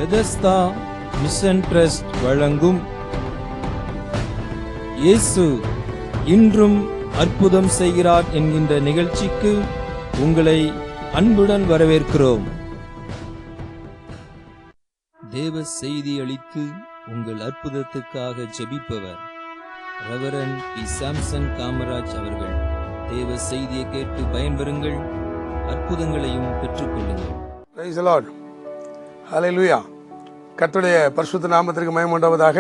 Bethesda mission trust வழங்கும் இயேசு இன்றும் அற்புதம் செய்கிறார் என்கின்ற நிகழ்ச்சிக்கு உங்களை அன்புடன் வரவேற்கிறோம். தேவ செய்தி அளித்து உங்கள் அற்புதத்துக்காக ஜெபிப்பவர் ரெவரண்ட் பி. சாம்சன் காமராஜ் அவர்கள். தேவ செய்தியை கேட்டு பயன்பெறுங்கள், அற்புதங்களையும் பெற்றுக்கொள்ளுங்கள். Praise the Lord. Hallelujah. கர்த்தருடைய பரிசுத்த நாமத்திற்கு மகிமை உண்டாவதாக.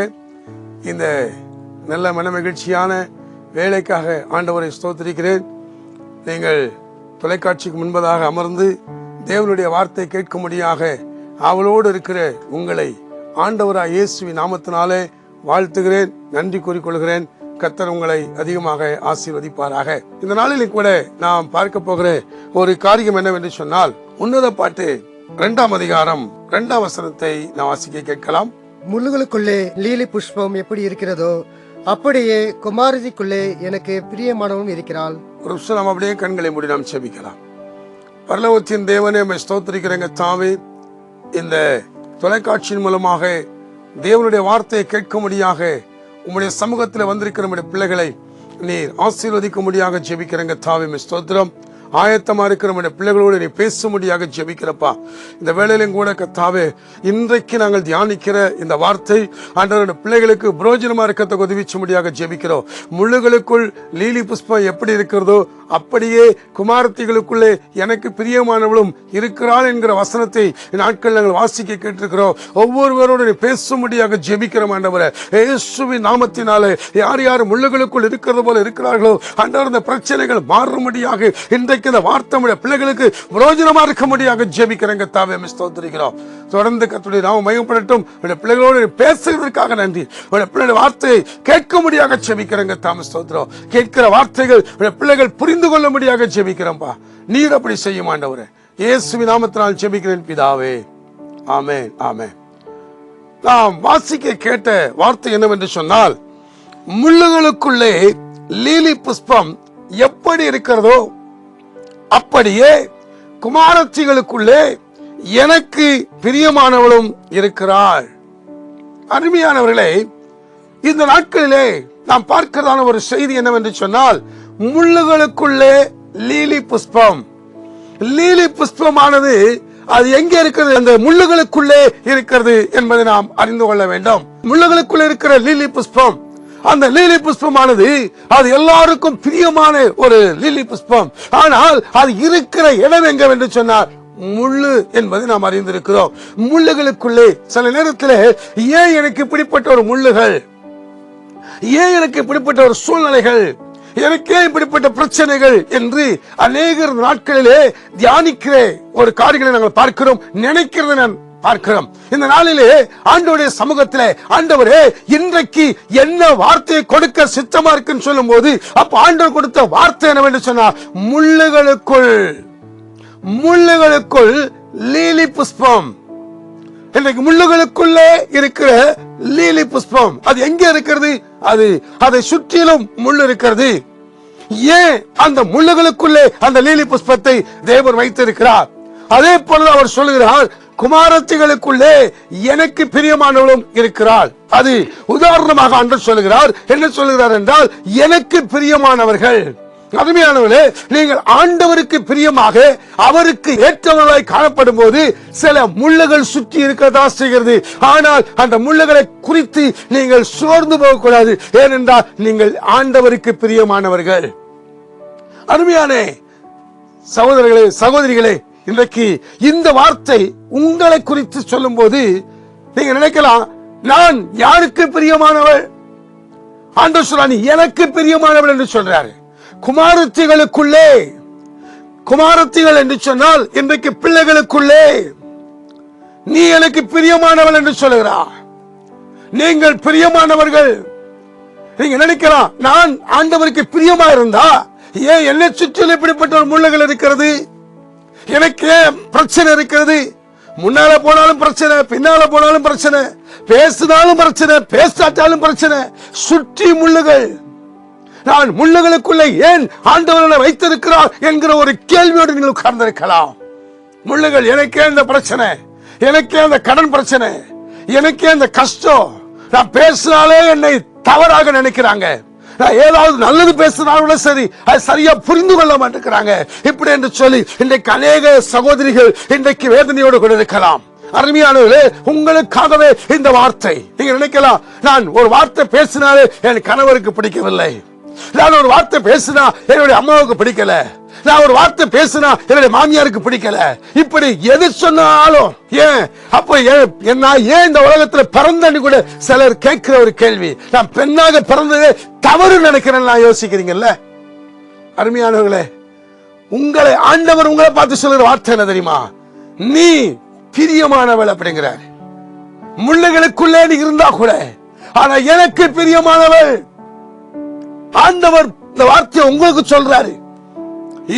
இந்த நல்ல மனமகிழ்ச்சியான வேலைக்காக ஆண்டவரை ஸ்தோத்திரிக்கிறேன். நீங்கள் தொலைக்காட்சிக்கு முன்பதாக அமர்ந்து தேவனுடைய வார்த்தை கேட்கும்படியாக அவளோடு இருக்கிற உங்களை ஆண்டவராய் இயேசுவின் நாமத்தினாலே வாழ்த்துகிறேன், நன்றி கூறிக்கொள்கிறேன். கர்த்தர் உங்களை அதிகமாக ஆசீர்வதிப்பாராக. இந்த நாளில் கூட நாம் பார்க்க போகிற ஒரு காரியம் என்னவென்று சொன்னால், உன்னத பாட்டு 2ஆம் அதிகாரம் 2ஆம் வசனத்தை நாம் வாசிக்க கேட்கலாம். முள்ளுகளுக்குள்ளே லீலி புஷ்பம் எப்படி இருக்கிறதோ அப்படியே குமாரதிக்குள்ளே எனக்கு பிரியமானவும் இருக்கிறாள். ஒரு நிமிஷம் நாம் அப்படியே கண்களை மூடி நாம் செபிக்கலாம். பரலோகத்தின் தேவனே, உம்மை ஸ்தோத்திரிக்கிறேங்க தாவே. இந்த தொலைக்காட்சியின் மூலமாக தேவனுடைய வார்த்தையை கேட்கும்படியாக உம்முடைய சமூகத்தில் வந்திருக்கிற நம்முடைய பிள்ளைகளை நீர் ஆசீர்வதிக்கும்படியாக ஜெபிக்கிறேங்க தாவே. உம்மை ஸ்தோத்திரம். ஆயத்தமா இருக்கிற நம்முடைய பிள்ளைகளோடு நீ பேசும்படியாக ஜெபிக்கிறப்பா. இந்த வேளையிலும் கூட கர்த்தாவே, இன்றைக்கு நாங்கள் தியானிக்கிற இந்த வார்த்தை ஆண்டவருடைய பிள்ளைகளுக்கு பிரயோஜனமா இருக்கிறத உதவிச்சும்படியாக ஜெபிக்கிறோம். முள்ளுகளுக்குள் லீலி புஷ்பம் எப்படி இருக்கிறதோ அப்படியே குமாரத்திகளுக்குள்ளே எனக்கு பிரியமானவளும் இருக்கிறாள் என்கிற வசனத்தை நாட்கள் நாங்கள் வாசிக்க கேட்டிருக்கிறோம். ஒவ்வொருவரோடு நீ பேசும்படியாக ஜெபிக்கிறோம் ஆண்டவரே. இயேசுவின் நாமத்தினாலே யார் யார் முள்ளுகளுக்குள் இருக்கிறது போல இருக்கிறார்களோ ஆண்டவர், இந்த பிரச்சனைகள் மாறும்படியாக இன்றைக்கு இந்த வார்த்தை பிள்ளைகளுக்கு பிரயோஜனமா இருக்கும்படியாக ஜெபிக்கிறேங்க தாவே. ஸ்தோத்திரிக்கிறோம். தொடர்ந்து கர்த்தருடைய நாமம் மகிமைப்படட்டும். பிள்ளைகளோடு பேசுவதற்காக நன்றி. பிள்ளைகளுடைய வார்த்தையை கேட்கும்படியாக ஜெபிக்கிறேங்க தாமே. ஸ்தோத்திரம். கேட்கிற வார்த்தைகள் பிள்ளைகள் புரிந்து கொள்ளும்படியாக ஜெபிக்கிறோம்பா. நீர் அப்படி செய்யும் ஆண்டவரே. இயேசுவின் நாமத்தினால் ஜெபிக்கிறேன் பிதாவே. ஆமென், ஆமென். நாம் வாசிக்க கேட்ட வார்த்தை என்னவென்று சொன்னால், முள்ளுகளுக்குள்ளே லீலி புஷ்பம் எப்படி இருக்கிறதோ அப்படியே குமாரத்திகளுக்குள்ளே எனக்கு பிரியமானவளும் இருக்கிறாள். அருமையானவர்களே, இந்த நாட்களிலே நாம் பார்க்கிறதான ஒரு செய்தி என்னவென்று சொன்னால், முள்ளுகளுக்குள்ளே லீலி புஷ்பம். லீலி புஷ்பமானது அது எங்கே இருக்கிறது? அந்த முள்ளுகளுக்குள்ளே இருக்கிறது என்பதை நாம் அறிந்து கொள்ள வேண்டும். முள்ளுகளுக்குள்ளே இருக்கிற லீலி புஷ்பம், அந்த லீலி புஷ்பமானது அது எல்லாருக்கும் பிரியமான ஒரு லீலி புஷ்பம். ஆனால் அது இருக்கிற இடம் எங்கவென்று சொன்னார், முள்ளு என்பதை நாம் அறிந்திருக்கிறோம். முள்ளுகளுக்குள்ளே சில நேரத்தில் ஏன் எனக்கு இப்படிப்பட்ட ஒரு முள்ளுகள், ஏன் எனக்கு இப்படிப்பட்ட ஒரு சூழ்நிலைகள், எனக்கே இப்படிப்பட்ட பிரச்சனைகள் என்று அநேகர் நாட்களிலே தியானிக்கிற ஒரு காரியங்களை நாங்கள் பார்க்கிறோம், நினைக்கிறதை நான் பார்க்கிறோம். இந்த நாளிலே ஆண்டவருடைய சமூகத்திலே, ஆண்டவரே இன்றைக்கு என்ன வார்த்தையை கொடுக்க சித்தமா இருக்குன்னு சொல்லும் போது, அப்ப ஆண்டவர் கொடுத்த வார்த்தை என்னவென்று சொன்னார், முள்ளுகளுக்குள், முள்ளுகளுக்குள் லீலி புஷ்பம். இன்றைக்கு முள்ளுகளுக்குள்ளே இருக்கிற லீலி புஷ்பம் அது எங்கே இருக்கிறது? அது அதை சுற்றிலும் முள் இருக்கிறது. ஏன் அந்த முள்ளுகளுக்குள்ளே அந்த லீலி புஷ்பத்தை தேவன் வைத்திருக்கிறார்? அதே போல அவர் சொல்லுகிறார், குமாரத்திகளுக்குள்ளே எனக்கு பிரியமானவளும் இருக்கிறாள். அது உதாரணமாக ஆண்டவர் சொல்லுகிறார். என்ன சொல்லுகிறார் என்றால், எனக்கு பிரியமானவர்கள். அருமையானவர்களே, நீங்கள் ஆண்டவருக்கு பிரியமாக அவருக்கு ஏற்றவர்களாய் காணப்படும் போது சில முள்ளுகள் சுற்றி இருக்கிறதா செய்கிறது. ஆனால் அந்த முள்ளுகளை குறித்து நீங்கள் சோர்ந்து போகக்கூடாது. ஏனென்றால் நீங்கள் ஆண்டவருக்கு பிரியமானவர்கள். அருமையான சகோதரர்களே, சகோதரிகளே, இன்றைக்கு இந்த வார்த்தை உங்களை குறித்து சொல்லும் போது நீங்க நினைக்கலாம், நான் யாருக்கு பிரியமானவள்? ஆண்டவர் சொல்றார், எனக்கு பிரியமானவள் என்று சொல்றாரு. குமாரத்திகளுக்குள்ளே, குமாரத்திகள் என்று சொன்னால் இன்றைக்கு பிள்ளைகளுக்குள்ளே நீ எனக்கு பிரியமானவள் என்று சொல்லுகிறார். நீங்கள் பிரியமானவர்கள். நீங்க நினைக்கலாம், நான் ஆண்டவருக்கு பிரியமா இருந்தா ஏன் என்னை சுற்றிலும் இப்படிப்பட்ட ஒரு முள்ளுகள் இருக்கிறது, எனக்கு பிரச்சனை இருக்கிறது? முன்னால போனாலும் பிரச்சனை, பின்னால போனாலும் பிரச்சனை, பேசினாலும் பிரச்சனை, பேசாட்டாலும் பிரச்சனை, சுற்றி முள்ளுகள். நான் முள்ளுகளுக்குள்ளே ஏன் ஆண்டவரை வைத்திருக்கிறார் என்கிற ஒரு கேள்வியோடு நீங்கள் உட்கார்ந்திருக்கலாம். முள்ளுகள், எனக்கே இந்த பிரச்சனை, எனக்கே அந்த கடன் பிரச்சனை, எனக்கே அந்த கஷ்டம், நான் பேசினாலே என்னை தவறாக நினைக்கிறாங்க, நான் ஏதாவது நல்லது பேசினாலும் சரி அது சரியா புரிந்து கொள்ள மாட்டேங்கிறாங்க, இப்படி என்று சொல்லி இன்றைக்கு அநேக சகோதரிகள் இன்றைக்கு வேதனையோடு கூட இருக்கலாம். அருமையானவர்களே, உங்களுக்காகவே இந்த வார்த்தை. நீங்க நினைக்கலாம், நான் ஒரு வார்த்தை பேசினாலே என் கணவருக்கு பிடிக்கவில்லை, நான் ஒரு வார்த்தை பேசினா என்னுடைய அம்மாவுக்கு பிடிக்கல, நான் ஒரு வார்த்தை பேசினா என்னுடைய மாமியாருக்கு பிடிக்கல, இப்படி எது சொன்னாலும் ஏன் அப்ப ஏன் இந்த உலகத்துல பிறந்தன்னு கூட சிலர் கேட்கிற ஒரு கேள்வி, நான் பெண்ணாக பிறந்ததே தவறு நினைக்கிறேன் யோசிக்கிறீங்கல்ல. அருமையானவர்களே, உங்களை ஆண்டவர் உங்களை பார்த்து சொல்ற வார்த்தை என்ன தெரியுமா? நீ பிரியமானவள் அப்படிங்கிறார். முள்ளுகளுக்குள்ளே நீ இருந்தா கூட ஆனா எனக்கு பிரியமானவள். ஆண்டவர் இந்த வார்த்தையை உங்களுக்கு சொல்றாரு,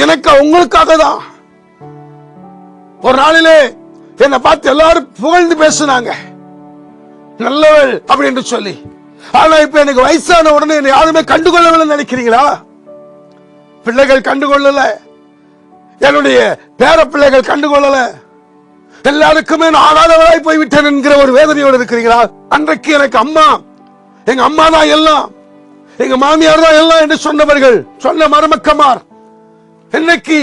எனக்கு உங்களுக்காக தான். ஒரு நாளிலே என்னை பார்த்து எல்லாரும் புகழ்ந்து பேசினாங்க, நல்லவள் அப்படின்னு சொல்லி. ஆனா இப்ப எனக்கு வயசான உடனே என்னை யாருமே கண்டுகொள்ளவில்லை நினைக்கிறீங்களா? பிள்ளைகள் கண்டுகொள்ளல, என்னுடைய பேர பிள்ளைகள் கண்டுகொள்ளல, எல்லாருக்குமே நான் ஆகாதவராய் போய்விட்டேன் என்கிற ஒரு வேதனையோடு இருக்கிறீங்களா? அன்றைக்கு எனக்கு அம்மா, எங்க அம்மா தான் எல்லாம், எங்க மாமியார் தான் எல்லாம் என்று சொன்னவர்கள், சொன்ன மருமக்கமார் இன்னைக்கு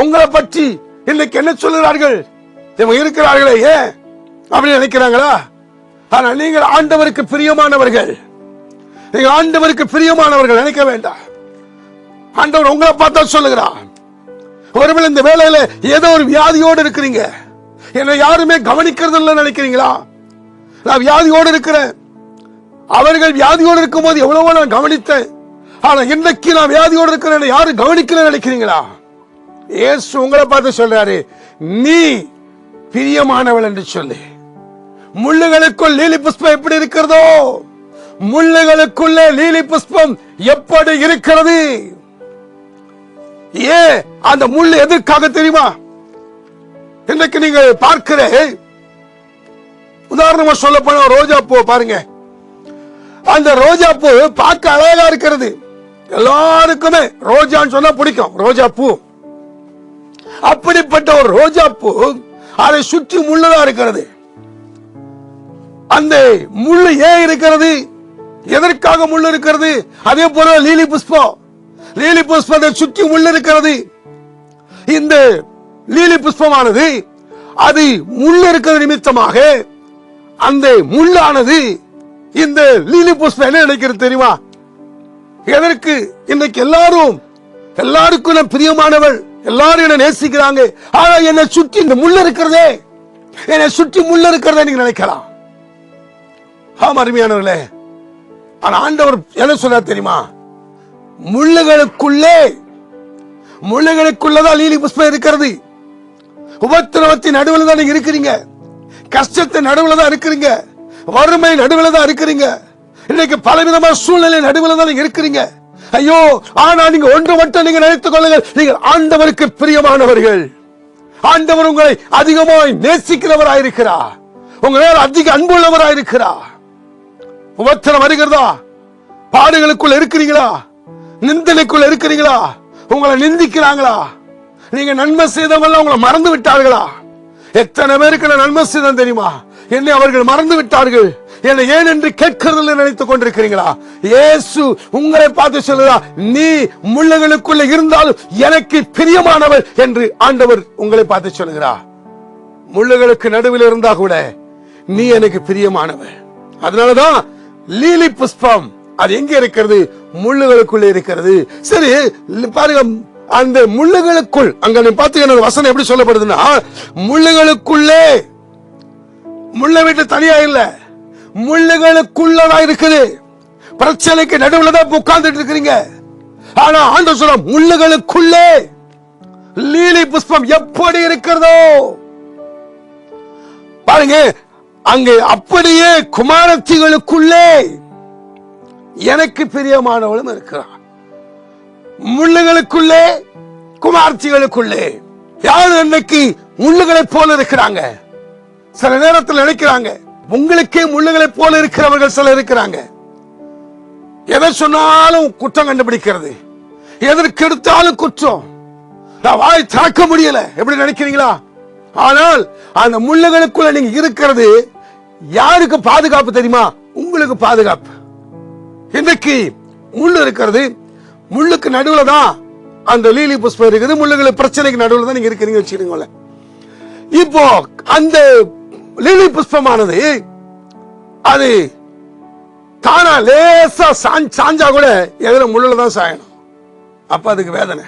உங்களை பற்றி இன்னைக்கு என்ன சொல்லுகிறார்கள்? இவங்க இருக்கிறார்களே ஏன் அப்படி நினைக்கிறாங்களா? ஆனா நீங்கள் ஆண்டவருக்கு பிரியமானவர்கள், நீங்க ஆண்டவருக்கு பிரியமானவர்கள் நினைக்க வேண்டாம். ஆண்டவர் உங்களை பார்த்தா சொல்லுகிறார். ஒருவேளை இந்த வேளையில ஏதோ ஒரு வியாதியோடு இருக்கிறீங்க, என்னை யாருமே கவனிக்கிறது இல்லை நினைக்கிறீங்களா? நான் வியாதியோடு இருக்கிறேன், அவர்கள் வியாதியோடு இருக்கும் போது எவ்வளவோ நான் கவனித்தேன், ஆனா இன்னைக்கு நான் வியாதியோடு இருக்கிறேன், யாரும் கவனிக்கல நினைக்கிறீங்களா? இயேசு உங்களை பார்த்து சொல்றாரு, நீ பிரியமானவள் என்று சொல்லி. முள்ளுகளுக்குள் லீலி புஷ்பம் எப்படி இருக்கிறதோ, முள்ளுகளுக்குள்ளே லீலி புஷ்பம் எப்படி இருக்கிறது? ஏன் அந்த முள் எதற்காக தெரியுமா? இன்னைக்கு நீங்க பார்க்கிற உதாரணமா சொல்ல போன ரோஜா பூ பாருங்க, அந்த ரோஜா பூ பார்க்க அழகா இருக்கிறது, எல்லாருக்குமே ரோஜான்னு சொன்னா பிடிக்கும், ரோஜா பூ. அப்படிப்பட்ட ஒரு ரோஜா பூ அதை சுற்றி முள்ளுதான் இருக்கிறது. அந்த முள்ளு ஏன் இருக்கிறது, எதற்காக முள்ளு இருக்கிறது? அதே போல லீலி புஷ்பம், லீலி புஷ்பத்தை சுற்றி முள்ளு இருக்கிறது. இந்த லீலி புஷ்பமானது அது முள்ளு இருக்கிற நிமித்தமாக அந்த முள்ளானது இந்த லீலி புஷ்பம் என்ன நினைக்கிறது தெரியுமா? எதற்கு இன்னைக்கு எல்லாருக்கும் நான் பிரியமானவள், எல்லாரும் என்ன நேசிக்கிறாங்க, ஆனா என்னை சுற்றி இந்த முள்ளு இருக்கிறதே, என்னை சுற்றி முள்ளு இருக்கிறதே நீங்க நினைக்கலாம். ஆமா அருமையானவர்களே, ஆனா ஆண்டவர் என்ன சொல்றார் தெரியுமா? முள்ளுகளுக்குள்ளதான் லீலி புஷ்பம் இருக்கிறது. உபத்திரவத்தின் நடுவில் தான் நீங்க இருக்கிறீங்க, கஷ்டத்தின் நடுவில் தான் இருக்கிறீங்க, வறுமை நடுவில் தான் இருக்கிறீங்க, இன்னைக்கு பலவிதமான சூழ்நிலை நடுவில் தான் நீங்க இருக்கிறீங்க. ஐயோ, ஆனா நீங்க ஒன்று மட்டும் நீங்க நினைத்துக் கொள்ளுங்கள், நீங்கள் ஆண்டவருக்கு பிரியமானவர்கள். ஆண்டவர் உங்களை அதிகமாய் நேசிக்கிறவராயிருக்கிறார், உங்க மேல அதிக அன்புள்ளவராயிருக்கிறார். உபத்திரம் வருகிறதா? பாடுகளுக்குள்ள இருக்கிறீங்களா? நிந்தனைக்குள்ள இருக்கிறீங்களா? உங்களை நிந்திக்கிறாங்களா? நீங்க நன்மை செய்தவங்க உங்களை மறந்து விட்டார்களா? எத்தனை பேருக்கு நான் நன்மை செய்தேன் தெரியுமா, என்னை அவர்கள் மறந்து விட்டார்கள், என்னை ஏன் என்று கேட்கிறதில்லை நினைத்துக் கொண்டிருக்கிறீங்களா? இயேசு உங்களை பார்த்து சொல்லுகிறார், நீ முள்ளுகளுக்குள்ள இருந்தாலும் எனக்கு பிரியமானவர் என்று ஆண்டவர் உங்களை பார்த்து சொல்லுகிறார். முள்ளுகளுக்கு நடுவில் இருந்தா கூட நீ எனக்கு பிரியமானவர். அதனாலதான் லீலி புஷ்பம் அது எங்க இருக்கிறது? முள்ளுகளுக்குள்ள இருக்கிறது. சரி பாருங்க, அந்த முள்ளுகளுக்குள் அங்க பாத்தீங்கன்னா வசனம் எப்படி சொல்லப்படுதுன்னா, முள்ளுகளுக்குள்ளே, முள்ளை விட்டு தனியா இல்ல, முள்ளுகளுக்குள்ளதான் இருக்குது. பிரச்சனைக்கு நடுவில் தான் உட்கார்ந்துட்டு இருக்கிறீங்க, ஆனா ஆண்டவர் சொல்ல முள்ளுகளுக்குள்ளே லீலி புஷ்பம் எப்படி இருக்கிறதோ பாருங்க. அங்கே அப்படியே குமாரத்திகளுக்குள்ளே எனக்கு பிரியமானவளும் இருக்கிறார். முள்ளுகளுக்குள்ளே குமார்த்திகளுக்குள்ளே யாரும் இன்னைக்கு முள்ளுகளை போல இருக்கிறாங்க. சில நேரத்தில் நினைக்கிறாங்க உங்களுக்கே முள்ளுகளை போல இருக்கிறவர்கள் சில இருக்கிறாங்க. எதை சொன்னாலும் குற்றம் கண்டுபிடிக்கிறது, எதற்கு எடுத்தாலும் குற்றம், நான் வாய் திறக்க முடியல எப்படி நினைக்கிறீங்களா? ஆனால் அந்த முள்ளுகளுக்குள்ள நீங்க இருக்கிறது யாருக்கு பாதுகாப்பு தெரியுமா? உங்களுக்கு பாதுகாப்பு. இன்னைக்கு முள்ளு இருக்கிறது, முள்ளுக்கு நடுவுல தான் அந்த லீலி புஷ்பம் இருக்குது. முள்ளுகளுக்கு பிரச்சனைக்கு நடுவுல தான் நீங்க இருக்கிறீங்க வச்சுக்கோங்க. இப்போ அந்த லீலி புஷ்பமானது அது தானா லேசா சாஞ்சா கூட எதிர முள்ளுல தான் சாயணும். அப்ப அதுக்கு வேதனை.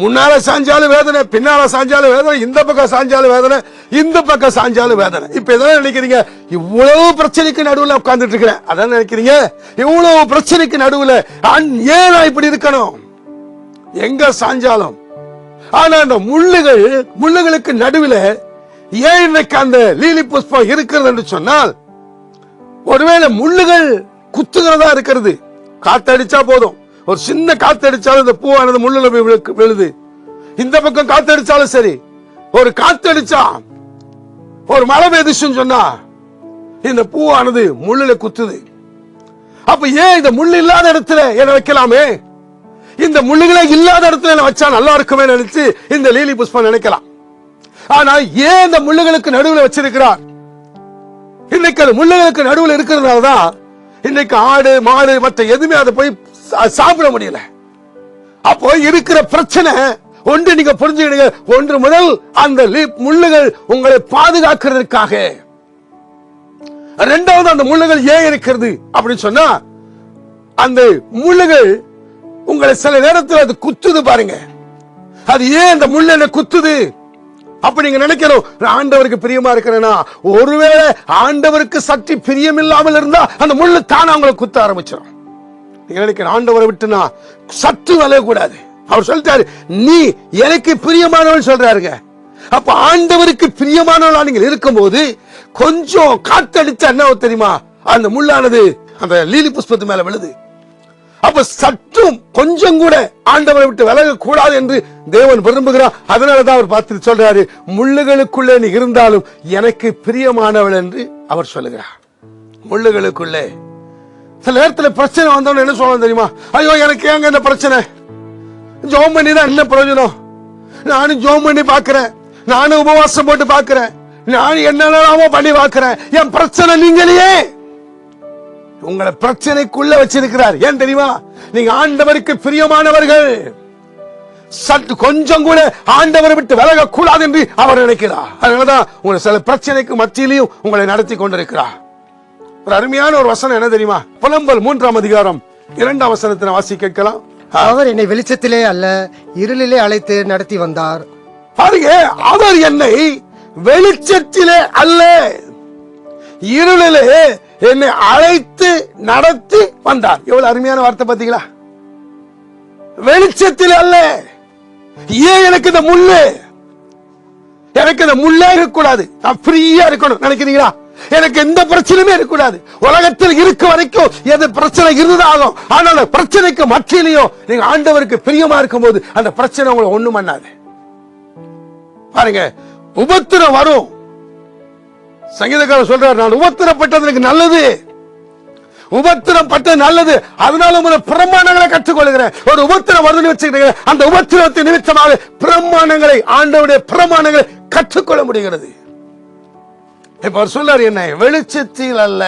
முன்னால சாஞ்சாலும் வேதனை, பின்னால சாஞ்சாலும் வேதனை, இந்த பக்கம் சாஞ்சாலும் வேதனை, இந்த பக்கம் சாஞ்சாலும் வேதனை. இப்ப எதாவது நினைக்கிறீங்க, இவ்வளவு பிரச்சனைக்கு நடுவுல உட்கார்ந்துட்டு இருக்கிறேன், அதான் நினைக்கிறீங்க. இவ்வளவு பிரச்சனைக்கு நடுவுல ஏன் நான் இப்படி இருக்கணும்? எங்க சாஞ்சாலும். ஆனா அந்த முள்ளுகளுக்கு நடுவில் ஏன் இன்னைக்கு அந்த லீலி புஷ்பம் இருக்கிறது என்று சொன்னால், ஒருவேளை முள்ளுகள் குத்துகிறதா இருக்கிறது. காத்தடிச்சா போதும், ஒரு சின்ன காத்தடிச்சாலும் இந்த பூவானது முள்ளுல விழுது. இந்த பக்கம் காத்தடிச்சாலும் சரி, ஒரு காத்தடிச்சா ஒரு மழை பெய்துச்சுன்னு சொன்னா இந்த பூவானது முள்ளுல குத்துது. அப்ப ஏன் இந்த முள்ளு இல்லாத இடத்துல என்ன வைக்கலாமே, இந்த முள்ளுகளே இல்லாத இடத்துல என்ன வச்சா நல்லா இருக்குமே நினைச்சு இந்த லீலி புஷ்பம் நினைக்கலாம். ஆனா ஏன் இந்த முள்ளுகளுக்கு நடுவில் வச்சிருக்கிறார்? இன்னைக்கு அது முள்ளுகளுக்கு நடுவில் இருக்கிறதுனாலதான் இன்னைக்கு ஆடு மாடு மற்ற எதுவுமே அதை போய் சாப்பிட முடியல. அப்போ இருக்கிற பிரச்சனை ஒன்று நீங்க புரிஞ்சுக்கிடுங்க. ஒன்று முதல் அந்த முள்ளுகள் உங்களை பாதுகாக்கிறதுக்காக. இரண்டாவது, அந்த முள்ளுகள் ஏன் இருக்கிறது அப்படின்னு சொன்னா, அந்த முள்ளுகள் உங்களை சில நேரத்தில் அது குத்துது பாருங்க. அது ஏன் அந்த முள்ளு என்ன குத்துது அப்படி நீங்க நினைக்கணும். ஆண்டவருக்கு பிரியமா இருக்கிறேன்னா, ஒருவேளை ஆண்டவருக்கு சற்று பிரியம் இல்லாமல் இருந்தா அந்த முள்ளு தானே அவங்களை குத்த ஆரம்பிச்சிடும். நீங்க நினைக்கிற ஆண்டவரை விட்டுனா சற்று வளையக்கூடாது. அவர் சொல்லிட்டாரு, நீ எனக்கு பிரியமானவள் சொல்றாருங்க. அப்ப ஆண்டவருக்கு பிரியமானவளா நீங்கள் இருக்கும் போது கொஞ்சம் காத்தடிச்சா என்ன தெரியுமா, அந்த முள்ளானது அந்த லீலி புஷ்பத்து மேல விழுது. அப்ப சற்றும் கொஞ்சம் கூட ஆண்டவரை விட்டு விலக கூடாது என்று தேவன் விரும்புகிறார். அதனாலதான் அவர் பார்த்து சொல்றாரு, முள்ளுகளுக்குள்ளே நீ இருந்தாலும் எனக்கு பிரியமானவள் என்று அவர் சொல்லுகிறார். முள்ளுகளுக்குள்ளே சில நேரத்தில் பிரச்சனை வந்தவன என்ன சொல்ல தெரியுமா, ஐயோ எனக்கு ஏங்க இந்த பிரச்சனை, ஜோம் பண்ணி தான் என்ன பிரயோஜனம், நானும் ஜோம் பண்ணி பாக்குறேன், நானும் உபவாசம் போட்டு பாக்குறேன், நானும் என்னென்னலாமோ பண்ணி பாக்குறேன், என் பிரச்சனை நீங்களே. உங்களை பிரச்சனைக்குள்ள வச்சிருக்கிறார். ஏன் தெரியுமா, நீங்க ஆண்டவருக்கு பிரியமானவர்கள். சற்று கொஞ்சம் கூட ஆண்டவரை விட்டு விலக கூடாது என்று அவர் நினைக்கிறார். அதனாலதான் உங்களை சில பிரச்சனைக்கு மத்தியிலையும் உங்களை நடத்தி கொண்டிருக்கிறார். ஒரு அருமையான ஒரு வசனம் என்ன தெரியுமா, புலம்பல் 3ஆம் அதிகாரம் 2ஆம் வசனத்தை வாசி கேட்கலாம். அவர் என்னை வெளிச்சத்திலே அல்ல இருளிலே அழைத்து நடத்தி வந்தார். பாருங்க, அவர் என்னை வெளிச்சத்திலே அல்ல இருளிலே என்னை அழைத்து நடத்தி வந்தார். எவ்வளவு அருமையான வார்த்தை பாத்தீங்களா. வெளிச்சத்தில் அல்ல. ஏன் எனக்கு இந்த முள்ளு, எனக்கு இந்த முள்ளே இருக்கக்கூடாது, நான் ஃப்ரீயா இருக்கணும் நினைக்கிறீங்களா? எனக்கு எந்த பிரச்சனையுமே இருக்கக்கூடாது. உலகத்தில் இருக்க வரைக்கும் எது பிரச்சனை இருந்ததாகும். ஆனால் பிரச்சனைக்கு மத்தியிலையும் நீங்க ஆண்டவருக்கு பிரியமா இருக்கும் போது அந்த பிரச்சனை உங்களை ஒண்ணும் பண்ணாது. பாருங்க, உபத்திரம் வரும். சங்கீதக்காரர் சொல்றார், நான் உபத்திரப்பட்டது எனக்கு நல்லது, உபத்திரம் பட்டது நல்லது, அதனால உங்களை பிரமாணங்களை கற்றுக்கொள்கிறேன். ஒரு உபத்திரம் வருதுன்னு வச்சுக்கிட்டு அந்த உபத்திரத்தின் நிமித்தமாக பிரமாணங்களை, ஆண்டவருடைய பிரமாணங்களை கற்றுக்கொள்ள முடிகிறது. இப்ப அவர் சொல்றாரு, என்ன வெளிச்சத்தில் அல்ல.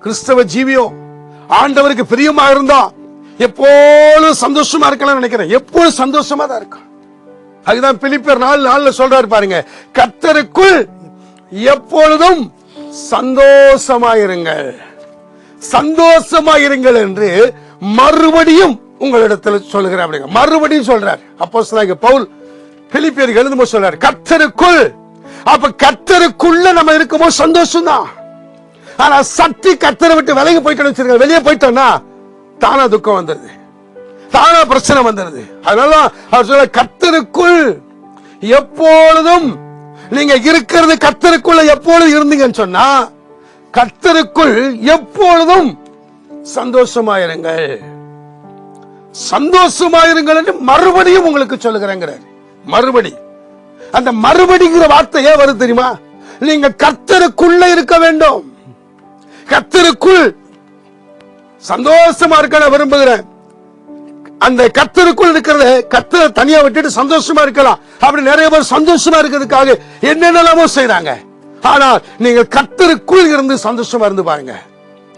கிறிஸ்தவ ஜீவியம் ஆண்டவருக்கு பிரியமா இருந்தா எப்போதும் சந்தோஷமா இருக்கலாம் நினைக்கிறேன். எப்போதும் சந்தோஷமா தான் இருக்கும். அதுதான் பிலிப்பியர் 4:4 சொல்றாரு பாருங்க, கர்த்தருக்குள் எப்பொழுதும் சந்தோஷமாயிருங்கள், சந்தோஷமாயிருங்கள் என்று மறுபடியும் உங்களிடத்தில் சொல்லுகிறேன். அப்படிங்க மறுபடியும் சொல்றாரு அப்போஸ்தலனாகிய பவுல் பிலிப்பியருக்கு எழுதும்போது சொல்றாரு, கர்த்தருக்குள். அப்ப கர்த்தருக்குள்ள நம்ம இருக்கும்போது சந்தோஷம் தான். ஆனா சக்தி கர்த்தரை விட்டு விலகி போயிட்டு வச்சிருக்க, வெளியே போயிட்டோம்னா தானா துக்கம் வந்துருது, தானா பிரச்சனை வந்துருது. அதனால அவர் சொல்ற, கர்த்தருக்குள் எப்பொழுதும் நீங்க இருக்கிறது கர்த்தருக்குள்ள எப்பொழுதும் இருந்தீங்கன்னு சொன்னா, கர்த்தருக்குள் எப்பொழுதும் சந்தோஷமாயிருங்கள், சந்தோஷமாயிருங்கள் என்று மறுபடியும் உங்களுக்கு சொல்லுகிறேங்கிறார். மறுபடி அந்த மறுபடிங்கிற வார்த்தை ஏன் வருது தெரியுமா, நீங்க கர்த்தருக்குள்ள இருக்க வேண்டும். கர்த்தருக்குள் சந்தோஷமா இருக்க நான் விரும்புகிறேன். அந்த கர்த்தருக்குள் இருக்கிறத கர்த்தரை தனியா விட்டுட்டு சந்தோஷமா இருக்கலாம். அப்படி நிறைய பேர் சந்தோஷமா இருக்கிறதுக்காக என்னென்னலாமோ செய்யறாங்க. ஆனால் நீங்கள் கர்த்தருக்குள் இருந்து சந்தோஷமா இருந்து பாருங்க.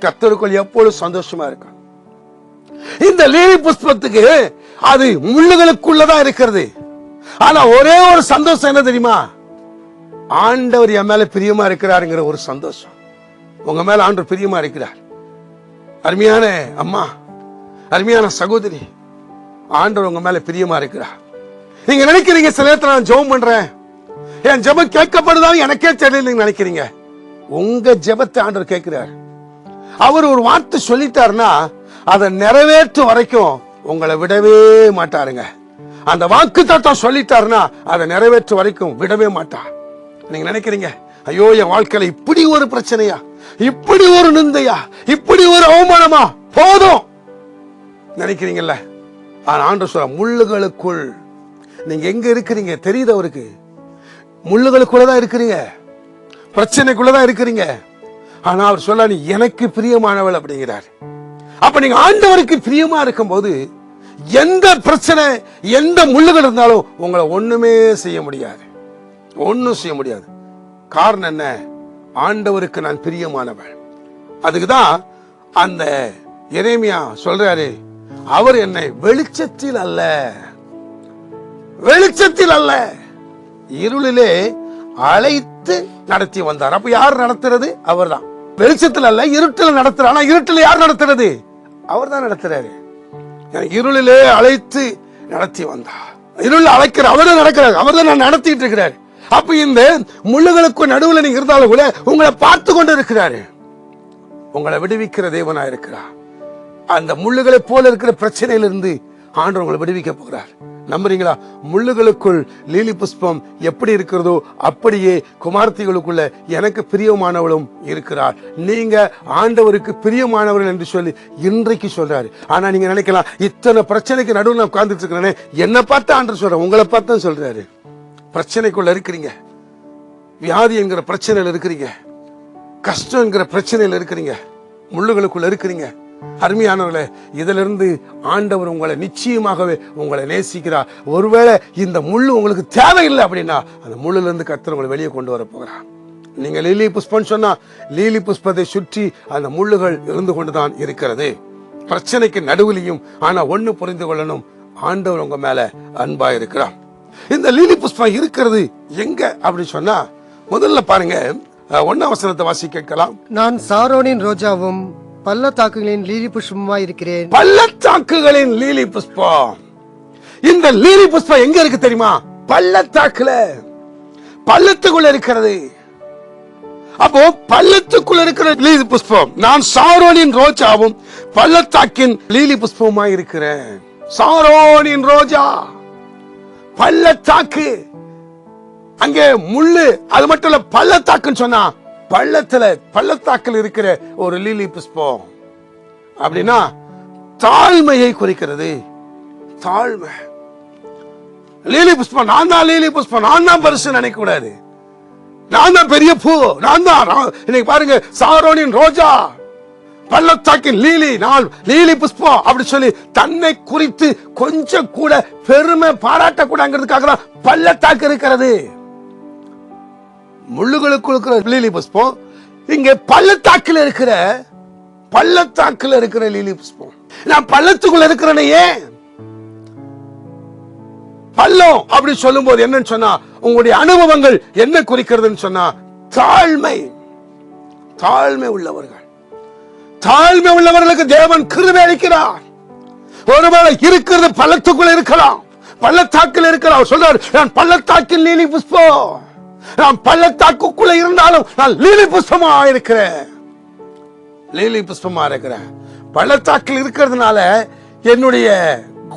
கர்த்தருக்குள் எப்பொழுதும் சந்தோஷமா இருக்க. இந்த லீலி புஷ்பத்துக்கு அது முள்ளுகளுக்குள்ளதான் இருக்கிறது. ஆனா ஒரே ஒரு சந்தோஷம் என்ன தெரியுமா? ஆண்டவர் என் மேல பிரியமா இருக்கிறாருங்கிற ஒரு சந்தோஷம். உங்க மேல ஆண்டவர் பிரியமா இருக்கிறார். அருமையான அம்மா, அருமையான சகோதரி, ஆண்டவர் உங்க மேல பிரியமா இருக்கிறார். நீங்க நினைக்கிறீங்க சில நேரத்துல நான் ஜெபம் பண்றேன், என் ஜெபம் கேட்கப்படுதான் எனக்கே தெரியல நினைக்கிறீங்க. உங்க ஜெபத்தை ஆண்டவர் கேட்கிறார். அவர் ஒரு வார்த்தை சொல்லிட்டாருன்னா அதை நிறைவேற்ற வரைக்கும் உங்களை விடவே மாட்டாருங்க. அந்த வாக்கு தத்துவம் சொல்லிட்டாருன்னா அதை நிறைவேற்ற வரைக்கும் விடவே மாட்டார். நீங்க நினைக்கிறீங்க, ஐயோ என் வாழ்க்கையில இப்படி ஒரு பிரச்சனையா, இப்படி ஒரு நிந்தையா, இப்படி ஒரு அவமானமா, போதும் நினைக்கிறீங்கல்ல. ஆனா ஆண்டவர் சொல்ற, முள்ளுகளுக்குள் நீங்க எங்க இருக்கிறீங்க தெரியுது அவருக்கு. முள்ளுகளுக்குள்ளதான் இருக்கிறீங்க, பிரச்சனைக்குள்ளதான் இருக்கிறீங்க. ஆனா அவர் சொல்ல, நீ எனக்கு பிரியமானவள் அப்படிங்கிறார். அப்ப நீங்க ஆண்டவருக்கு பிரியமா இருக்கும் போது எந்த பிரச்சனை, எந்த முள்ளுகள் இருந்தாலும் உங்களை ஒண்ணுமே செய்ய முடியாது, ஒன்னும் செய்ய முடியாது. காரணம் என்ன? ஆண்டவருக்கு நான் பிரியமானவள். அதுக்குதான் அந்த எரேமியா சொல்றாரு, அவர் என்னை வெளிச்சத்தில் அல்ல, வெளிச்சத்தில் அல்ல, இருளிலே அழைத்து நடத்தி வந்தார். அப்ப யார் நடத்துறது? அவர் தான். வெளிச்சத்தில் அல்ல, இருட்டில் நடத்துறார். ஆனா இருட்டில் யார் நடத்துறது? அவர் தான் நடத்துறாரு. இருளிலே அழைத்து நடத்தி வந்தார். இருள் அழைக்கிற அவர் தான் நடக்கிறார், அவர் தான் நான் நடத்திட்டு இருக்கிறார். அப்ப இந்த முள்ளுகளுக்கு நடுவில் நீங்க இருந்தாலும் கூட உங்களை பார்த்து கொண்டு இருக்கிறாரு. உங்களை விடுவிக்கிற தேவனா இருக்கிறார். அந்த முள்ளுகளை போல இருக்கிற பிரச்சனையிலிருந்து ஆண்டவர் உங்களை விடுவிக்க போகிறார். நம்புறீங்களா? முள்ளுகளுக்குள் லீலி புஷ்பம் எப்படி இருக்கிறதோ அப்படியே குமார்த்திகளுக்குள்ள எனக்கு பிரியமானவளும் இருக்கிறார். நீங்க ஆண்டவருக்கு பிரியமானவர்கள் என்று சொல்லி இன்றைக்கு சொல்றாரு. ஆனா நீங்க நினைக்கலாம், இத்தனை பிரச்சனைக்கு நடுவில் நான் உட்கார்ந்துட்டு இருக்கிறேனே, என்ன பார்த்து ஆண்டவர் சொல்ற, உங்களை பார்த்து சொல்றாரு. பிரச்சனைக்குள்ள இருக்கிறீங்க, வியாதி என்கிற பிரச்சனையில இருக்கிறீங்க, கஷ்டம் என்கிற பிரச்சனையில இருக்கிறீங்க, முள்ளுகளுக்குள்ள இருக்கிறீங்க. அருமையானவர்களே, இதிலிருந்து ஆண்டவர் உங்களை நிச்சயமாகவே உங்களை நேசிக்கிறார். ஒருவேளை இந்த முள்ளு உங்களுக்கு தேவையில்லை அப்படின்னா அந்த முள்ளுல இருந்து கர்த்தர் உங்களை வெளியே கொண்டு வர போகிறார். நீங்க லீலி புஷ்பம் சொன்னா லீலி புஷ்பத்தை சுற்றி அந்த முள்ளுகள் இருந்து கொண்டுதான் இருக்கிறது, பிரச்சனைக்கு நடுவிலையும். ஆனா ஒண்ணு புரிந்து கொள்ளணும், ஆண்டவர் உங்க மேல அன்பா இருக்கிறார். இந்த லீலி புஷ்பம் இருக்கிறது எங்க அப்படின்னு சொன்னா, முதல்ல பாருங்க 1ஆம் வசனத்தை வாசி கேட்கலாம். நான் சாரோனின் ரோஜாவும் பள்ளத்தாக்குகளின் லீலி புஷ்பமாய் இருக்கிறேன். பள்ளத்தாக்குகளின் லீலி புஷ்பம். இந்த லீலி புஷ்பம் எங்க இருக்கு தெரியுமா? பள்ளத்தாக்குல, பள்ளத்துக்குள்ள இருக்கிறது. அப்போ பள்ளத்துக்குள்ள இருக்கிற லீலி புஷ்பம், நான் சாரோனின் ரோஜாவும் பள்ளத்தாக்கின் லீலி புஷ்பமாய் இருக்கிறேன். சாரோனின் ரோஜா, பள்ளத்தாக்கு, அங்கே முள்ளு, அது மட்டும் இல்ல, பள்ளத்தாக்குன்னு சொன்னா பள்ளத்தாக்கில் இருக்கிற ஒரு லீலி புஷ்பம் அப்படின்னா தாழ்மையை குறிக்கிறது. தாழ்மை. லீலி புஷ்பம், நான் தான் லீலி புஷ்பம், நான் தான் பரிசு நினைக்க கூடாது, நான் தான் பெரிய பூ, நான் தான். இன்னைக்கு பாருங்க, சாரோனின் ரோஜா, பள்ளத்தாக்கின் லீலி, நான் லீலி புஷ்பம் அப்படி சொல்லி தன்னை குறித்து கொஞ்சம் கூட பெருமை பாராட்டக்கூடாதுங்கிறதுக்காக தான் பள்ளத்தாக்கு இருக்கிறது. முள்ளுகளுக்கு இருக்கிற லீலி புஷ்பம் இங்க பள்ளத்தாக்கில் இருக்கிற, பள்ளத்தாக்கில் இருக்கிற லீலி புஷ்பம். நான் பள்ளத்துக்குள்ள இருக்கிறேன். ஏன் பள்ளம் அப்படி சொல்லும் போது என்னன்னு சொன்னா, உங்களுடைய அனுபவங்கள் என்ன குறிக்கிறதுன்னு சொன்னா தாழ்மை. தாழ்மை உள்ளவர்கள், தாழ்மை உள்ளவர்களுக்கு தேவன் கிருபை அளிக்கிறார். ஒருவேளை இருக்கிறது பள்ளத்துக்குள்ள இருக்கலாம், பள்ளத்தாக்கில் இருக்கலாம். சொல்றாரு, நான் பள்ளத்தாக்கில் லீலி புஷ்பம், நான் பள்ளத்தாக்குக்குள்ள இருந்தாலும் நான் லீலி புஷ்பமா இருக்கிறேன், லீலி புஷ்பமா இருக்கிறேன். பள்ளத்தாக்கில் இருக்கிறதுனால என்னுடைய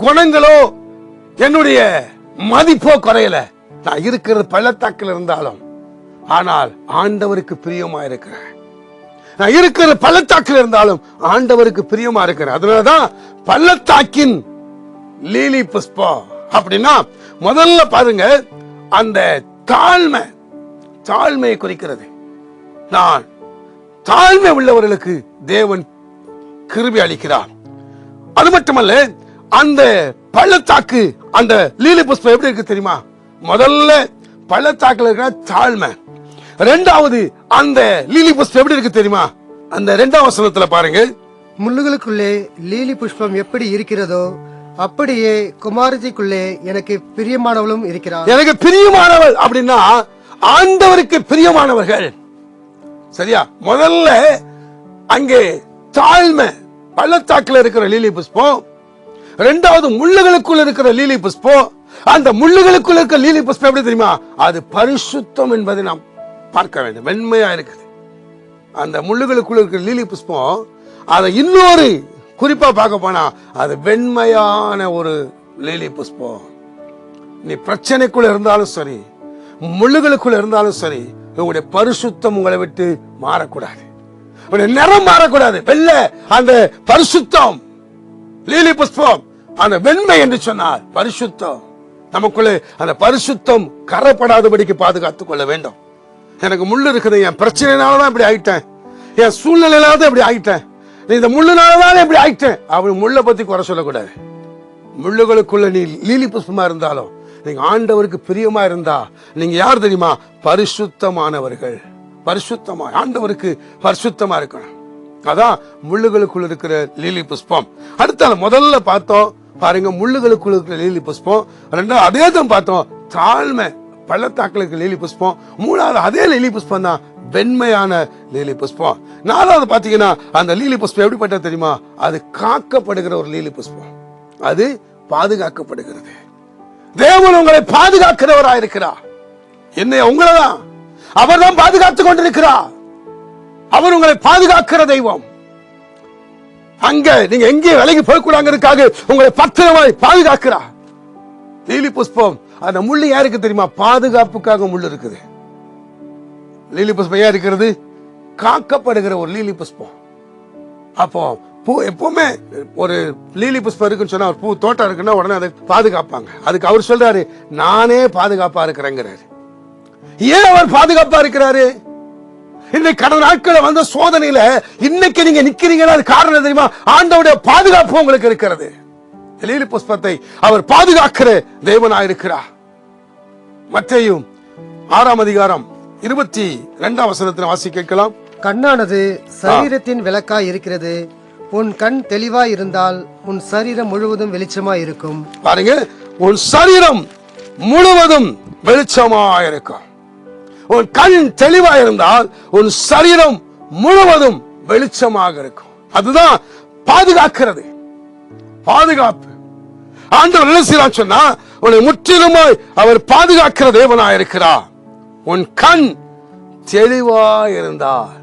குணங்களோ என்னுடைய மதிப்போ குறையல. நான் இருக்கிறது பள்ளத்தாக்கில் இருந்தாலும், ஆனால் ஆண்டவருக்கு பிரியமா இருக்கிறேன். நான் இருக்கிற பள்ளத்தாக்கில் இருந்தாலும் ஆண்டவருக்கு பிரியமா இருக்கிறேன். அதனாலதான் பள்ளத்தாக்கின் லீலி புஷ்பம் அப்படின்னா, முதல்ல பாருங்க, அந்த தாழ்மை, தாழ்மையை குறிக்கிறது. நான் தாழ்மை உள்ளவர்களுக்கு தேவன் கிருபை அளிக்கிறார். அது மட்டுமல்ல, அந்த பள்ளத்தாக்கு, அந்த லீலி புஷ்பம் எப்படி இருக்கு தெரியுமா? முதல்ல பள்ளத்தாக்குல இருக்கிற தாழ்மை. இரண்டாவது அந்த லீலி புஷ்பம் எப்படி இருக்கு தெரியுமா? அந்த 2ஆம் வசனத்துல பாருங்க, முள்ளுகளுக்குள்ளே லீலி புஷ்பம் எப்படி இருக்கிறதோ அப்படியே குமாரத்திக்குள்ளே எனக்கு பிரியமானவளும் இருக்கிறார். எனக்கு பிரியமானவள் அப்படின்னா ஆண்டவருக்கு பிரியமானவர்கள். சரியா? முதல்ல அங்கே தாழ்மை, பள்ளத்தாக்குல இருக்கிற லீலி புஷ்பம். இரண்டாவது முள்ளுகளுக்குள்ள இருக்கிற லீலி புஷ்பம். அந்த முள்ளுகளுக்குள்ள இருக்கிற லீலி புஷ்பம் எப்படி தெரியுமா? அது பரிசுத்தம் என்பதை நாம் பார்க்க வேண்டும். வெண்மையா இருக்குது அந்த முள்ளுகளுக்குள்ள இருக்கிற லீலி புஷ்பம். அதை இன்னொரு குறிப்பா பார்க்க போனா அது வெண்மையான ஒரு லீலி புஷ்பம். நீ பிரச்சனைக்குள்ள இருந்தாலும் சரி, முள்ளுகளுக்குள்ள இருந்தாலும் சரி, உங்களுடைய பரிசுத்தம் உங்களை விட்டு மாறக்கூடாது. உங்களுடைய நிறம் மாறக்கூடாது. வெள்ளை அந்த பரிசுத்தம், லீலி புஷ்பம் அந்த வெண்மை என்று சொன்னால் பரிசுத்தம். நமக்குள்ள அந்த பரிசுத்தம் கரைப்படாதபடிக்கு பாதுகாத்துக் கொள்ள வேண்டும். எனக்கு முள்ளு இருக்குது, என் பிரச்சனைனாலதான் இப்படி ஆயிட்டேன், என் சூழ்நிலையிலாதான் இப்படி ஆயிட்டேன், இந்த முள்ளுனாலதான் இப்படி ஆயிட்டேன், அவன் முள்ளை பத்தி குறை சொல்லக்கூடாது. முள்ளுகளுக்குள்ள நீ லீலி புஷ்பமா இருந்தாலும் நீங்க ஆண்டவருக்கு பிரியமா இருந்தா நீங்க யார் தெரியுமா? பரிசுத்தமானவர்கள். பரிசுத்தமா, ஆண்டவருக்கு பரிசுத்தமா இருக்கணும். அதான் முள்ளுகளுக்குள்ள இருக்கிற லீலி புஷ்பம். அடுத்த முதல்ல பார்த்தோம் பாருங்க, முள்ளுகளுக்குள்ள இருக்கிற லீலி புஷ்பம். ரெண்டாவது அதே தான் பார்த்தோம், தாழ்மை, பள்ளத்தாக்குல இருக்கிற லீலி புஷ்பம். மூணாவது அதே லீலி புஷ்பம் தான், வெண்மையான லீலி புஷ்பம். நாலாவது பாத்தீங்கன்னா அந்த லீலி புஷ்பம் எப்படிப்பட்ட தெரியுமா? அது காக்கப்படுகிற ஒரு லீலி புஷ்பம். அது பாதுகாக்கப்படுகிறது. தேவன் உங்களை பாதுகாக்கிறவராயிருக்கிறார். என்ன உங்களதான் அவர் தான் பாதுகாத்துக் கொண்டிருக்கிறார். அவர் உங்களை பாதுகாக்கிற தெய்வம். அங்க நீங்க எங்கே விலகி போய்க்கூடாங்கிறதுக்காக உங்களை பத்திரமாய் பாதுகாக்கிறார். லீலி புஷ்பம் அந்த முள்ளு யாருக்கு தெரியுமா? பாதுகாப்புக்காக முள்ளு இருக்குது. லீலி புஷ்பம் ஏன் இருக்கிறது? காக்கப்படுகிற ஒரு லீலி புஷ்பம். அப்போ பூ எப்பவுமே ஒரு லீலி புஷ்பம் இருக்குன்னு சொன்னா, ஒரு பூ தோட்டம் இருக்குன்னா உடனே அதை பாதுகாப்பாங்க. அதுக்கு அவர் சொல்றாரு, நானே பாதுகாப்பா இருக்கிறேங்கிறாரு. ஏன் அவர் பாதுகாப்பா இருக்கிறாரு? இன்னைக்கு கடந்த நாட்கள் வந்த சோதனையில இன்னைக்கு நீங்க நிக்கிறீங்கன்னா அது காரணம் தெரியுமா? ஆண்டவருடைய பாதுகாப்பு உங்களுக்கு இருக்கிறது. லீலி புஷ்பத்தை அவர் பாதுகாக்கிற தேவனாய் இருக்கிறார். மத்தேயு 6ஆம் அதிகாரம் 22ஆம் வசனத்தை வாசி கேட்கலாம். கண்ணானது சரீரத்தின் விளக்காய் இருக்கிறது. உன் கண் தெளிவாய் இருந்தால் உன் சரீரம் முழுவதும் வெளிச்சமாய் இருக்கும். பாருங்க, உன் சரீரம் முழுவதும் வெளிச்சமாய் இருக்கும். உன் கண் தெளிவா இருந்தால் உன் சரீரம் முழுவதும் வெளிச்சமாக இருக்கும். அதுதான் பாதுகாக்கிறது, பாதுகாப்பு. ஆண்டவர் என்ன செய்யலாம் சொன்னா, உன்னை முற்றிலுமாய் அவர் பாதுகாக்கிற தேவனாய் இருக்கிறார். உன் கண் தெளிவா இருந்தால்,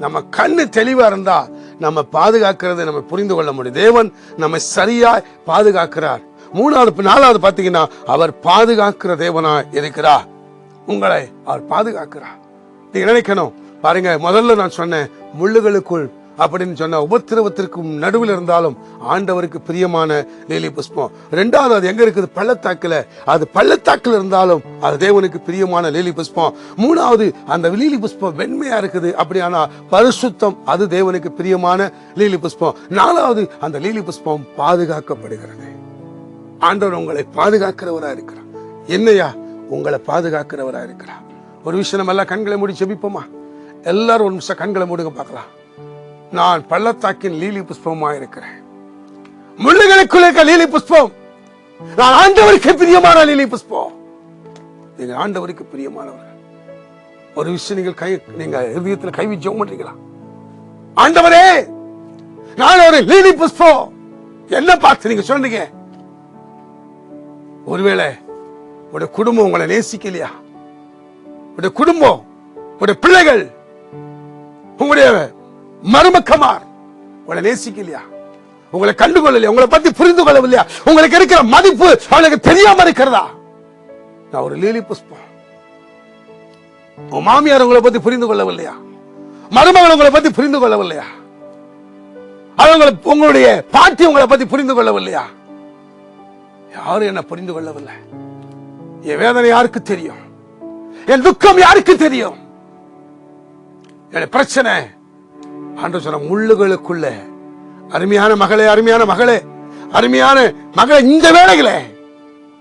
நம்ம கண்ணு தெளிவா இருந்தா நம்ம பாதுகாக்கிறது நம்ம புரிந்து கொள்ள முடியும். தேவன் நம்ம சரியாய் பாதுகாக்கிறார். மூணாவது நாலாவது பாத்தீங்கன்னா அவர் பாதுகாக்கிற தேவனாய் இருக்கிறார். உங்களை அவர் பாதுகாக்கிறார். நீங்க நினைக்கணும் பாருங்க, முதல்ல நான் சொன்னேன் முள்ளுகளுக்குள் அப்படின்னு சொன்ன உபத்திரவத்திற்கும் நடுவில் இருந்தாலும் ஆண்டவருக்கு பிரியமான லீலி புஷ்பம். ரெண்டாவது அது எங்க இருக்குது? பள்ளத்தாக்குல. அது பள்ளத்தாக்குல இருந்தாலும் அது தேவனுக்கு பிரியமான லீலி புஷ்பம். மூணாவது அந்த லீலி புஷ்பம் வெண்மையா இருக்குது, அப்படியானா பரிசுத்தம், அது தேவனுக்கு பிரியமான லீலி புஷ்பம். நாலாவது அந்த லீலி புஷ்பம் பாதுகாக்கப்படுகிறது. ஆண்டவர் உங்களை பாதுகாக்கிறவரா இருக்கிறார். என்னையா உங்களை பாதுகாக்கிறவரா இருக்கிறார். ஒரு விஷயம் நம்ம எல்லாம் கண்களை மூடி ஜெபிப்போமா? எல்லாரும் ஒரு நிமிஷம் கண்களை மூடுங்க பார்க்கலாம். நான் பள்ளத்தாக்கின் லீலி புஷ்பமா இருக்கிறேன். முள்ளுகளுக்குள்ள இருக்க லீலி புஷ்பம். நான் ஆண்டவருக்கு பிரியமான லீலி புஷ்பம். நீங்க ஆண்டவருக்கு பிரியமானவர்கள். ஒரு விஷயம் நீங்க இதயத்துல கை வச்சு ஜெபம் பண்றீங்களா? ஆண்டவரே, நான் ஒரு லீலி புஷ்பம். என்ன பார்த்து நீங்க சொல்றீங்க? ஒருவேளை உடைய குடும்பம் உங்களை நேசிக்கலையா? உடைய குடும்பம், உடைய பிள்ளைகள், உங்களுடைய மருமக்கமார் உங்களை நேசிக்கலையா? உங்களை கண்டுகொள்ளலையா? உங்களை பத்தி புரிந்து கொள்ளவில்லையா? உங்களுக்கு இருக்கிற மதிப்பு அவளுக்கு தெரியாம இருக்கிறதா? நான் ஒரு லீலி புஷ்பம். உங்க மாமியார் உங்களை பத்தி புரிந்து கொள்ளவில்லையா? மருமகள் உங்களை பத்தி புரிந்து கொள்ளவில்லையா? உங்களுடைய பாட்டி உங்களை பத்தி புரிந்து கொள்ளவில்லையா? யாரும் என்ன புரிந்து கொள்ளவில்லை. என் வேதனை யாருக்கு தெரியும்? என் துக்கம் யாருக்கு தெரியும்? என் பிரச்சனை ஆண்டு சொன்ன முள்ளுகளுக்குள்ள, அருமையான மகளே, அருமையான மகளே, அருமையான மகளை, இந்த வேளையில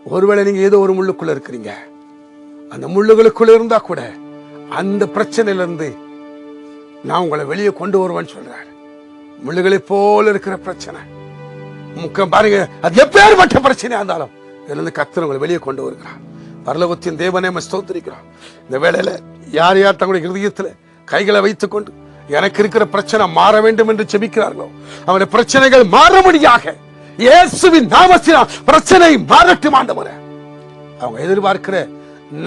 ஒருவேளை நீங்க ஏதோ ஒரு முள்ளுக்குள்ள இருக்கிறீங்க, அந்த முள்ளுகளுக்குள்ள இருந்தா கூட அந்த பிரச்சனையில இருந்து நான் உங்களை வெளியே கொண்டு வருவேன்னு சொல்றாரு. முள்ளுகளை போல இருக்கிற பிரச்சனை முக்கம் பாருங்க, அது எப்பேற்பட்ட பிரச்சனையா இருந்தாலும் இருந்து கர்த்தர் உங்களை வெளியே கொண்டு வருகிறார். பரலோகத்தின் தேவனே ஸ்தோத்திரிக்கிறோம். இந்த வேளையில யார் யார் தங்களுடைய இருதயத்துல கைகளை வைத்துக் கொண்டு எனக்கு இருக்கிற பிரச்சனை மாற வேண்டும் என்று செபிக்கிறார்களோ, அவருடைய பிரச்சனைகள் மாறும்படியாக இயேசுவின் நாமத்தினால் பிரச்சனை மாறட்டும் ஆண்டவரே. அவங்க எதிர்பார்க்கிற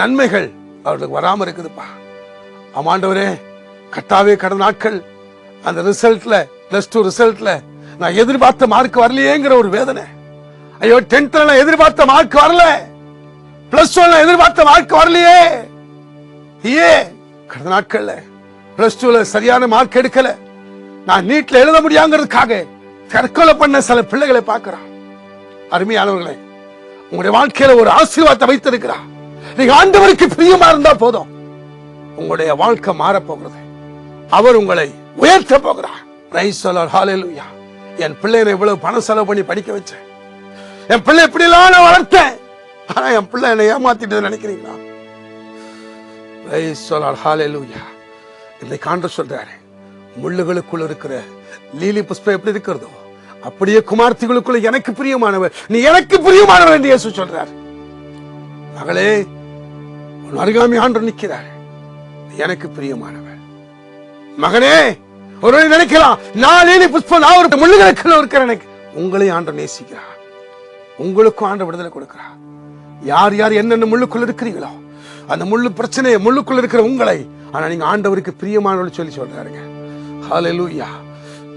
நன்மைகள் அவர்களுக்கு வராம இருக்குதுப்பா. ஆமாண்டவரே, கட்டாவே கடந்த நாட்கள் அந்த ரிசல்ட்ல, +2 ரிசல்ட்ல நான் எதிர்பார்த்த மார்க் வரலையேங்கிற ஒரு வேதனை. ஐயோ, 10th நான் எதிர்பார்த்த மார்க் வரல, +1 எதிர்பார்த்த மார்க் வரலையே. கடந்த நாட்கள்ல +2 சரியான மார்க் எடுக்கல, நான் நீட்ல எழுத முடியாங்கிறதுக்காக தற்கொலை பண்ண சில பிள்ளைகளை பார்க்கிறான். அருமையானவர்களே, உங்களுடைய வாழ்க்கையில ஒரு ஆசீர்வாதத்தை வைத்திருக்கிறார். நீங்க ஆண்டவருக்கு பிரியமா இருந்தா போதும், உங்களுடைய வாழ்க்கை மாறப்போகிறது. அவர் உங்களை உயர்த்த போகிறார். பிரைஸ் தி லார்ட், ஹalleluya. என் பிள்ளையை இவ்வளவு பணம் செலவு பண்ணி படிக்க வச்சேன், என் பிள்ளை இப்படி எல்லாம் நான் வளர்த்தேன், ஆனா என் பிள்ளை என்னை ஏமாத்திட்டு நினைக்கிறீங்களா? பிரைஸ் தி லார்ட், ஹalleluya. இதை காண்ற சொல்றாரு, முள்ளுகளுக்குள் இருக்கிற லீலி புஷ்பம் எப்படி இருக்கிறதோ அப்படியே குமார்த்திகளுக்குள்ள எனக்கு பிரியமானவர், நீ எனக்கு பிரியமானவர் என்று இயேசு சொல்றார். மகளே, உன் அருகாமை ஆண்டு நிற்கிறார், எனக்கு பிரியமானவர். மகனே, ஒரு நினைக்கலாம், நான் லீலி புஷ்பம், நான் ஒரு முள்ளுகளுக்குள்ள இருக்கிறேன். உங்களை ஆண்டு நேசிக்கிறார், உங்களுக்கும் ஆண்டு விடுதலை கொடுக்கிறார். யார் யார் என்னென்ன முள்ளுக்குள்ள இருக்கிறீங்களோ அந்த முள்ளு பிரச்சனையை, முள்ளுக்குள்ள இருக்கிற உங்களை, ஆனா நீங்க ஆண்டவருக்கு பிரியமானவர்கள் சொல்லி சொல்றாருங்க. ஹalleluya.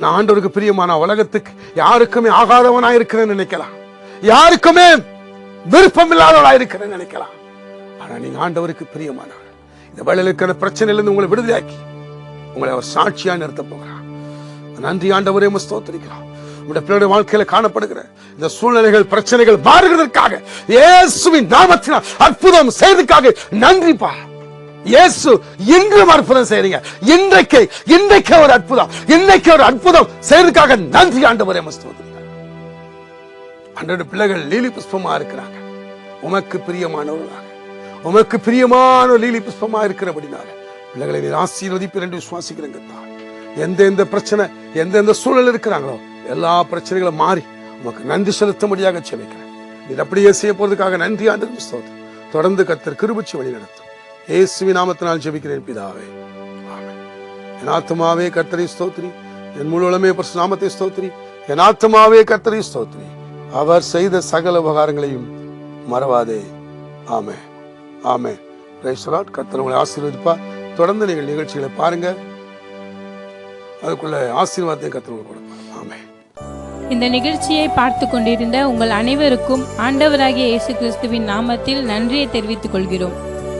நான் ஆண்டவருக்கு பிரியமான, உலகத்துக்கு யாருக்குமே ஆகாதவனா இருக்கிறேன்னு நினைக்கலாம், யாருக்குமே விருப்பம் இல்லாதவளா இருக்கிறேன்னு நினைக்கலாம், ஆனா நீங்க ஆண்டவருக்கு பிரியமானவர். இந்த வேளையில இருக்கிற பிரச்சனையிலிருந்து உங்களை விடுதலையாக்கி உங்களை அவர் சாட்சியா நிறுத்த போகிறார். நன்றி ஆண்டவரே, ஸ்தோத்திரிக்கிறோம். உங்களுடைய பிள்ளைடைய வாழ்க்கையில காணப்படுகிற இந்த சூழ்நிலைகள், பிரச்சனைகள் மாறுகிறதற்காக இயேசுவின் நாமத்தினால் அற்புதம் செய்ததற்காக நன்றிப்பா. இயேசு இன்றும் அற்புதம் செய்றீங்க, இன்றைக்கு ஒரு அற்புதம், இன்னைக்கு ஒரு அற்புதம் செய்ததற்காக நன்றி ஆண்டவரே, ஸ்தோத்திரிக்கிறோம். ஆண்டவருடைய பிள்ளைகள் லீலி புஷ்பமா இருக்கிறாங்க, உமக்கு பிரியமானவர்களாக, உமக்கு பிரியமான லீலி புஷ்பமா இருக்கிறபடினால பிள்ளைகளை நீர் ஆசீர்வதிப்பீர் என்று விசுவாசிக்கிறேங்க. எந்தெந்த பிரச்சனை, எந்தெந்த சூழல் இருக்கிறாங்களோ எல்லா பிரச்சனைகளும் மாறி உமக்கு நன்றி செலுத்தும்படியாக செபிக்கிறேன். நீர் அப்படியே செய்ய போறதுக்காக நன்றி ஆண்டவரே, ஸ்தோத்திரம். தொடர்ந்து கர்த்தர் கிருபைச்சு வழி நடத்தும். இயேசுவின் நாமத்தினால் ஜெபிக்கிறேன் பிதாவே, ஆமென். என் ஆத்துமாவே கர்த்தரை ஸ்தோத்திரி, என் முழு உளமே பரிசுத்த நாமத்தை ஸ்தோத்திரி. என் ஆத்துமாவே கர்த்தரை ஸ்தோத்திரி, அவர் செய்த சகல உபகாரங்களையும் மறவாதே. Amen, amen. Praise the lord. கர்த்தர் உங்களை ஆசீர்வதிப்பார். தொடர்ந்து நீங்கள் நிகழ்ச்சிகளை பாருங்க, அதுக்குள்ள ஆசீர்வாதத்தை கர்த்தர் உங்களுக்கு கொடுப்பார். ஆமென். இந்த நிகழ்ச்சியை பார்த்து கொண்டிருந்த உங்கள் அனைவருக்கும் ஆண்டவராகிய இயேசு கிறிஸ்துவின் நாமத்தில் நன்றியை தெரிவித்துக் கொள்கிறோம்.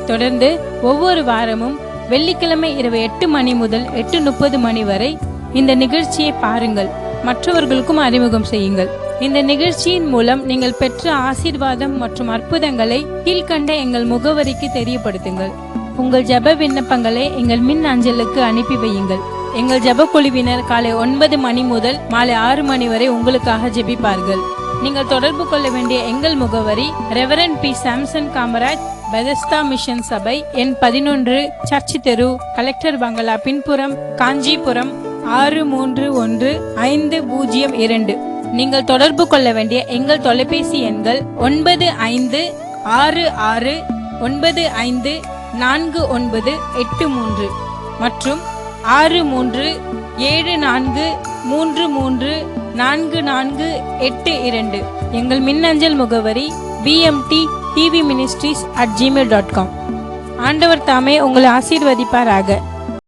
தொடர்ந்து ஒவ்வொரு வாரமும் வெள்ளிக்கிழமை இரவு 8 மணி முதல் 8:30 மணி வரை இந்த நிகழ்ச்சியை பாருங்கள், மற்றவர்களுக்கும் அறிமுகம் செய்யுங்கள். இந்த நிகழ்ச்சியின் மூலம் நீங்கள் பெற்ற ஆசீர்வாதம் மற்றும் அற்புதங்களை கீழ்கண்ட எங்கள் முகவரிக்கு தெரியப்படுத்துங்கள். உங்கள் ஜெப விண்ணப்பங்களை எங்கள் மின் அஞ்சலுக்கு அனுப்பி வையுங்கள். எங்கள் ஜெப குழுவினர் காலை 9 மணி முதல் மாலை 6 மணி வரை உங்களுக்காக ஜெபிப்பார்கள். நீங்கள் தொடர்பு கொள்ள வேண்டிய எங்கள் முகவரி Reverend P. Samson Kamaraj, Bethesda mission சபை, எண் 11, சர்ச் தெரு, கலெக்டர் பங்களா பின்புறம், காஞ்சிபுரம் 631502. நீங்கள் தொடர்பு கொள்ள வேண்டிய எங்கள் தொலைபேசி எண்கள் 9569548983 மற்றும் 6374344482. எங்கள் மின்னஞ்சல் முகவரி bmttvministries@gmail.com. ஆண்டவர் தாமே உங்களை ஆசீர்வதிப்பாராக.